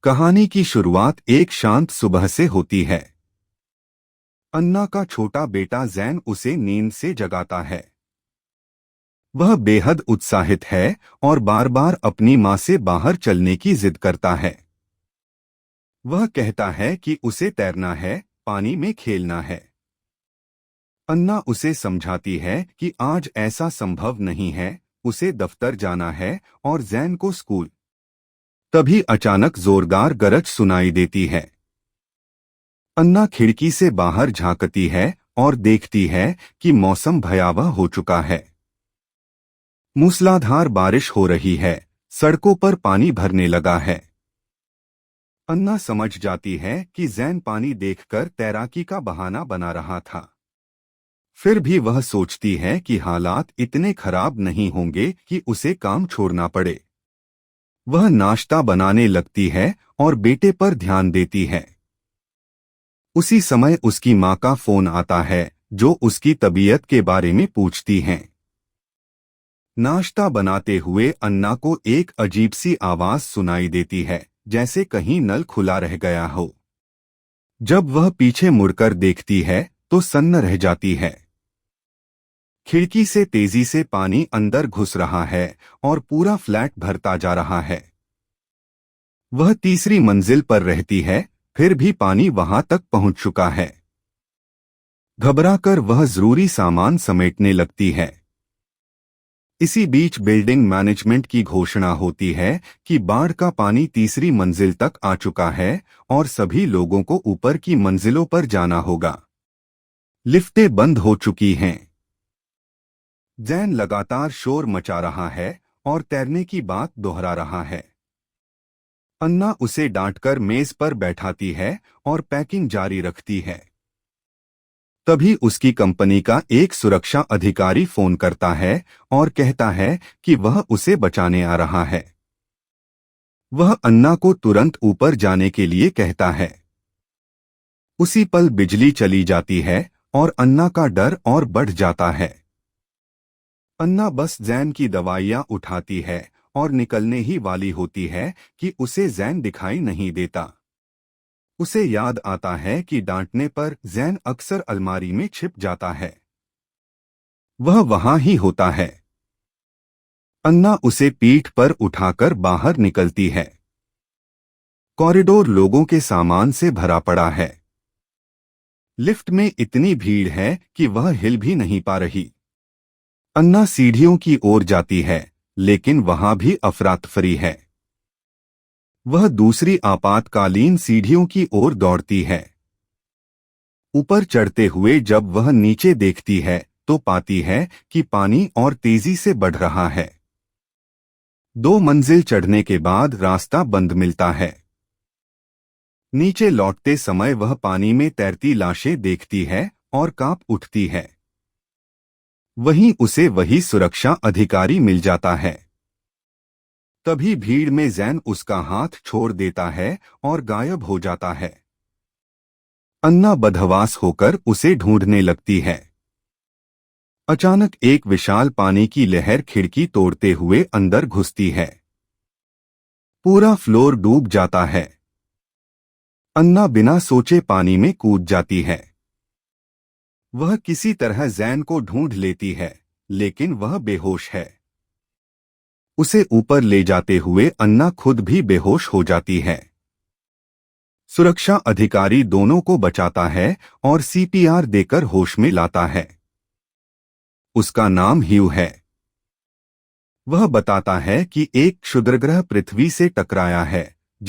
कहानी की शुरुआत एक शांत सुबह से होती है। अन्ना का छोटा बेटा जैन उसे नींद से जगाता है। वह बेहद उत्साहित है और बार बार अपनी माँ से बाहर चलने की जिद करता है। वह कहता है कि उसे तैरना है, पानी में खेलना है। अन्ना उसे समझाती है कि आज ऐसा संभव नहीं है, उसे दफ्तर जाना है और जैन को स्कूल। तभी अचानक जोरदार गरज सुनाई देती है। अन्ना खिड़की से बाहर झांकती है और देखती है कि मौसम भयावह हो चुका है। मूसलाधार बारिश हो रही है, सड़कों पर पानी भरने लगा है। अन्ना समझ जाती है कि जैन पानी देखकर तैराकी का बहाना बना रहा था। फिर भी वह सोचती है कि हालात इतने खराब नहीं होंगे कि उसे काम छोड़ना पड़े। वह नाश्ता बनाने लगती है और बेटे पर ध्यान देती है। उसी समय उसकी माँ का फोन आता है, जो उसकी तबीयत के बारे में पूछती हैं। नाश्ता बनाते हुए अन्ना को एक अजीब सी आवाज सुनाई देती है, जैसे कहीं नल खुला रह गया हो। जब वह पीछे मुड़कर देखती है तो सन्न रह जाती है। खिड़की से तेजी से पानी अंदर घुस रहा है और पूरा फ्लैट भरता जा रहा है। वह तीसरी मंजिल पर रहती है, फिर भी पानी वहां तक पहुंच चुका है। घबराकर वह जरूरी सामान समेटने लगती है। इसी बीच बिल्डिंग मैनेजमेंट की घोषणा होती है कि बाढ़ का पानी तीसरी मंजिल तक आ चुका है और सभी लोगों को ऊपर की मंजिलों पर जाना होगा। लिफ्टें बंद हो चुकी हैं। जैन लगातार शोर मचा रहा है और तैरने की बात दोहरा रहा है। अन्ना उसे डांटकर मेज पर बैठाती है और पैकिंग जारी रखती है। तभी उसकी कंपनी का एक सुरक्षा अधिकारी फोन करता है और कहता है कि वह उसे बचाने आ रहा है। वह अन्ना को तुरंत ऊपर जाने के लिए कहता है। उसी पल बिजली चली जाती है और अन्ना का डर और बढ़ जाता है। अन्ना बस जैन की दवाइयां उठाती है और निकलने ही वाली होती है कि उसे जैन दिखाई नहीं देता। उसे याद आता है कि डांटने पर जैन अक्सर अलमारी में छिप जाता है। वह वहां ही होता है। अन्ना उसे पीठ पर उठाकर बाहर निकलती है। कॉरिडोर लोगों के सामान से भरा पड़ा है। लिफ्ट में इतनी भीड़ है कि वह हिल भी नहीं पा रही। अन्ना सीढ़ियों की ओर जाती है, लेकिन वहां भी अफरातफरी है। वह दूसरी आपातकालीन सीढ़ियों की ओर दौड़ती है। ऊपर चढ़ते हुए जब वह नीचे देखती है तो पाती है कि पानी और तेजी से बढ़ रहा है। 2 मंजिल चढ़ने के बाद रास्ता बंद मिलता है। नीचे लौटते समय वह पानी में तैरती लाशें देखती है और कांप उठती है। वहीं उसे वही सुरक्षा अधिकारी मिल जाता है। तभी भीड़ में जैन उसका हाथ छोड़ देता है और गायब हो जाता है। अन्ना बदहवास होकर उसे ढूंढने लगती है। अचानक एक विशाल पानी की लहर खिड़की तोड़ते हुए अंदर घुसती है। पूरा फ्लोर डूब जाता है। अन्ना बिना सोचे पानी में कूद जाती है। वह किसी तरह जैन को ढूंढ लेती है, लेकिन वह बेहोश है। उसे ऊपर ले जाते हुए अन्ना खुद भी बेहोश हो जाती है। सुरक्षा अधिकारी दोनों को बचाता है और सीपीआर देकर होश में लाता है। उसका नाम ह्यू है। वह बताता है कि एक क्षुद्रग्रह पृथ्वी से टकराया है